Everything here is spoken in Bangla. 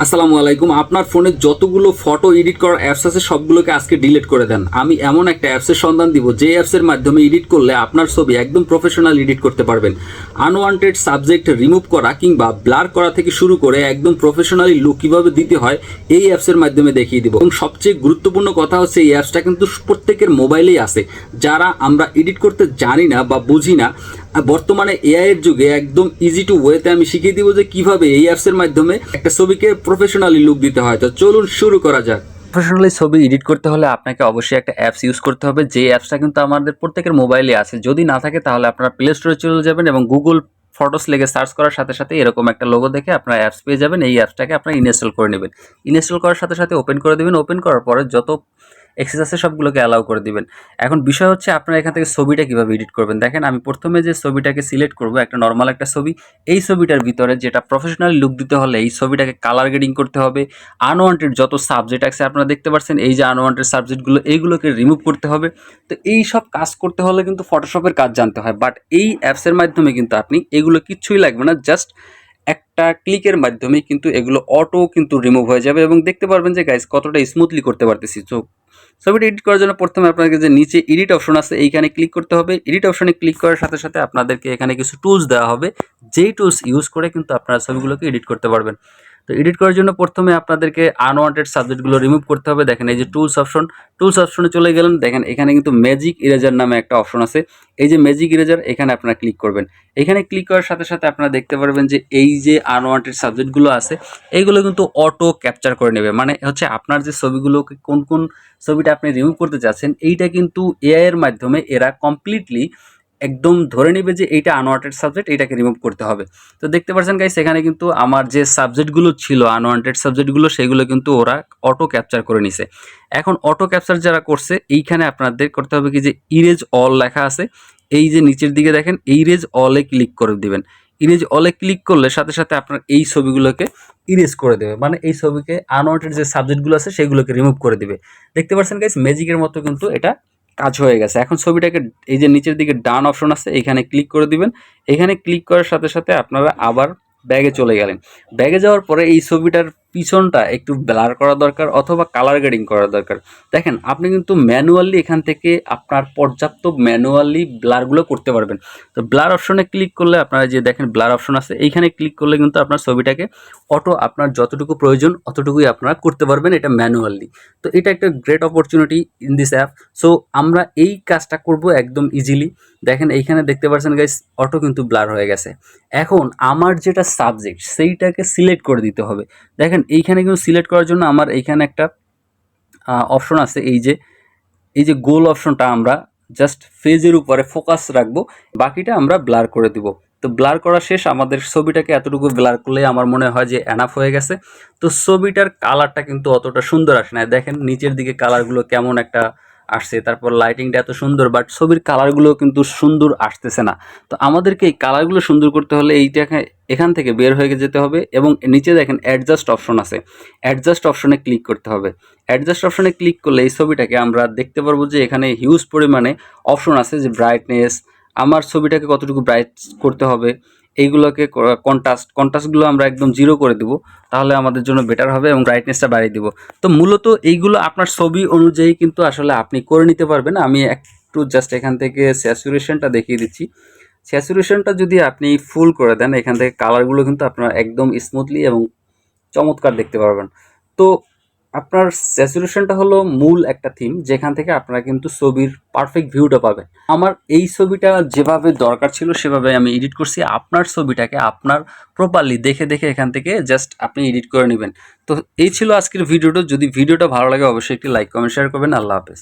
আসসালামু আলাইকুম। আপনার ফোনে যতগুলো ফটো এডিট করার অ্যাপস আছে সবগুলোকে আজকে ডিলিট করে দেন। আমি এমন একটা অ্যাপসের সন্ধান দিব যে অ্যাপসের মাধ্যমে এডিট করলে আপনার ছবি একদম প্রফেশনাল এডিট করতে পারবেন। আনওয়ান্টেড সাবজেক্ট রিমুভ করা কিংবা ব্লার করা থেকে শুরু করে একদম প্রফেশনালি লুক কীভাবে দিতে হয় এই অ্যাপসের মাধ্যমে দেখিয়ে দিব। এবং সবচেয়ে গুরুত্বপূর্ণ কথা হচ্ছে এই অ্যাপসটা কিন্তু প্রত্যেকের মোবাইলেই আছে। যারা আমরা এডিট করতে জানি না বা বুঝি না, বর্তমানে এআই এর যুগে একদম ইজি টু ওয়েতে আমি শিখিয়ে দিব যে কিভাবে এই অ্যাপসের মাধ্যমে একটা ছবিকে প্রফেশনালি লুক দিতে হয়। তো চলুন শুরু করা যাক। প্রফেশনালি ছবি এডিট করতে হলে আপনাকে অবশ্যই একটা অ্যাপস ইউজ করতে হবে, যে অ্যাপসটা কিন্তু আমাদের প্রত্যেকের মোবাইলে আছে। যদি না থাকে তাহলে আপনারা প্লে স্টোরে চলে যাবেন এবং গুগল ফটোস লেগে সার্চ করার সাথে সাথে এরকম একটা লোগো দেখে আপনারা অ্যাপস পেয়ে যাবেন। এই অ্যাপসটাকে আপনারা ইনস্টল করে নেবেন। ইনস্টল করার সাথে সাথে ওপেন করে দেবেন। ওপেন করার পরে যত এক্সেস আছে সবগুলোকে অ্যালাউ করে দিবেন। এখন বিষয় হচ্ছে আপনারা এখান থেকে ছবিটা কীভাবে এডিট করবেন। দেখেন, আমি প্রথমে যে ছবিটাকে সিলেক্ট করব, একটা নর্মাল একটা ছবি। এই ছবিটার ভিতরে যেটা প্রফেশনাল লুক দিতে হলে এই ছবিটাকে কালার গ্রেডিং করতে হবে। আনওয়ান্টেড যত সাবজেক্ট আছে আপনারা দেখতে পাচ্ছেন, এই যে আনওয়ান্টেড সাবজেক্টগুলো এইগুলোকে রিমুভ করতে হবে। তো এই সব কাজ করতে হলে কিন্তু ফটোশপের কাজ জানতে হয়, বাট এই অ্যাপসের মাধ্যমে কিন্তু আপনি এগুলো কিচ্ছুই লাগবে না। জাস্ট একটা ক্লিকের মাধ্যমে কিন্তু এগুলো অটো কিন্তু রিমুভ হয়ে যাবে এবং দেখতে পারবেন যে গাইস কতটা স্মুথলি করতে পারতেছি। ছবিটা এডিট করার জন্য প্রথমে আপনাকে যে নিচে এডিট অপশন আছে এইখানে ক্লিক করতে হবে। এডিট অপশনে ক্লিক করার সাথে সাথে আপনাদেরকে এখানে কিছু টুলস দেওয়া হবে, যেই টুলস ইউজ করে কিন্তু আপনারা ছবিগুলোকে এডিট করতে পারবেন। তো এডিট করার জন্য প্রথমে আপনাদেরকে আনওয়ান্টেড সাবজেক্টগুলো রিমুভ করতে হবে। দেখেন এই যে টুলস অপশনে চলে গেলেন। দেখেন এখানে কিন্তু ম্যাজিক ইরেজার নামে একটা অপশন আছে। এই যে ম্যাজিক ইরেজার, এখানে আপনারা ক্লিক করবেন। এখানে ক্লিক করার সাথে সাথে আপনারা দেখতে পারবেন যে এই যে আনওয়ান্টেড সাবজেক্টগুলো আছে এইগুলো কিন্তু অটো ক্যাপচার করে নেবে। মানে হচ্ছে আপনার যে ছবিগুলোকে কোন ছবিটা আপনি রিমুভ করতে চাচ্ছেন এইটা কিন্তু এআই এর মাধ্যমে এরা কমপ্লিটলি একদম ধরে নেবে যে এইটা আনওয়ান্টেড সাবজেক্ট, এইটাকে রিমুভ করতে হবে। তো দেখতে পাচ্ছেন গাইস, এখানে কিন্তু আমার যে সাবজেক্টগুলো ছিল আনওয়ান্টেড সাবজেক্টগুলো সেগুলো কিন্তু ওরা অটো ক্যাপচার করে নিছে। এখন অটো ক্যাপচার যারা করছে এইখানে আপনাদের করতে হবে কি, যে ইরেজ অল লেখা আছে, এই যে নিচের দিকে দেখেন ইরেজ অলে ক্লিক করে দিবেন। ইরেজ অলে ক্লিক করলে সাথে সাথে আপনার এই ছবিগুলোকে ইরেজ করে দেবে, মানে এই ছবিকে আনওয়ান্টেড যে সাবজেক্টগুলো আছে সেগুলোকে রিমুভ করে দিবে। দেখতে পাচ্ছেন গাইস, ম্যাজিকের মতো কিন্তু এটা কাজ হয়ে গেছে। এখন ছবিটাকে এই যে নিচের দিকে ডান অপশন আছে এখানে ক্লিক করে দিবেন। এখানে ক্লিক করার সাথে সাথে আপনারা আবার ব্যাগে চলে গেলেন। ব্যাগে যাওয়ার পরে এই ছবিটার পিছনটা একটু ব্লার করা দরকার অথবা কালার গ্রেডিং করা দরকার। দেখেন আপনি কিন্তু ম্যানুয়ালি এখান থেকে আপনার পর্যাপ্ত ম্যানুয়ালি ব্লারগুলো করতে পারবেন। তো ব্লার অপশনে ক্লিক করলে আপনারা যে দেখেন ব্লার অপশন আছে এইখানে ক্লিক করলে কিন্তু আপনার ছবিটাকে অটো আপনার যতটুকু প্রয়োজন অতটুকুই আপনারা করতে পারবেন, এটা ম্যানুয়ালি। তো এটা একটা great opportunity in this app. So আমরা এই কাজটা করব একদম ইজিলি। দেখেন এইখানে দেখতে পাচ্ছেন গাইস অটো কিন্তু ব্লার হয়ে গেছে। এখন আমার যেটা সাবজেক্ট সেইটাকে সিলেক্ট করে দিতে হবে। দেখেন এইখানে কিন্তু সিলেক্ট করার জন্য আমার এইখানে একটা অপশন আছে, এই যে গোল অপশনটা আমরা জাস্ট ফেজের উপরে ফোকাস রাখবো, বাকিটা আমরা ব্লার করে দিব। তো ব্লার করা শেষ, আমাদের ছবিটাকে এতটুকু ব্লার করলে আমার মনে হয় যে এনাফ হয়ে গেছে। তো ছবিটার কালারটা কিন্তু অতটা সুন্দর আসে না। দেখেন নিচের দিকে কালারগুলো কেমন একটা আসছে, তারপর লাইটিংটা এত সুন্দর, বাট ছবির কালারগুলো কিন্তু সুন্দর আসতেছে না। তো আমাদেরকে এই কালারগুলো সুন্দর করতে হলে এইটাকে এখান থেকে বের হয়ে যেতে হবে এবং নিচে দেখেন অ্যাডজাস্ট অপশন আছে, অ্যাডজাস্ট অপশনে ক্লিক করতে হবে। অ্যাডজাস্ট অপশনে ক্লিক করলে এই ছবিটাকে আমরা দেখতে পারবো যে এখানে হিউজ পরিমাণে অপশন আছে, যে ব্রাইটনেস, আমার ছবিটাকে কতটুকু ব্রাইট করতে হবে, এইগুলোকে কন্ট্রাস্টগুলো আমরা একদম 0 করে দিব, তাহলে আমাদের জন্য বেটার হবে এবং ব্রাইটনেসটা বাড়িয়ে দিব। তো মূলত এইগুলো আপনার ছবি অনুযায়ী কিন্তু আসলে আপনি করে নিতে পারবেন। আমি একটু জাস্ট এখান থেকে স্যাচুরেশনটা দেখিয়ে দিচ্ছি। স্যাচুরেশনটা যদি আপনি ফুল করে দেন এখান থেকে কালারগুলো কিন্তু আপনারা একদম স্মুথলি এবং চমৎকার দেখতে পারবেন। তো আপনার স্যাচুরেশনটা হলো মূল একটা থিম, যেখান থেকে আপনারা কিন্তু ছবির পারফেক্ট ভিউটা পাবেন। আমার এই ছবিটা যেভাবে দরকার ছিল সেভাবে আমি এডিট করছি। আপনার ছবিটাকে আপনার প্রপারলি দেখে দেখে এখান থেকে জাস্ট আপনি এডিট করে নেবেন। তো এই ছিল আজকের ভিডিওটা। যদি ভিডিওটা ভালো লাগে অবশ্যই একটি লাইক কমেন্ট শেয়ার করবেন। আল্লাহ হাফেজ।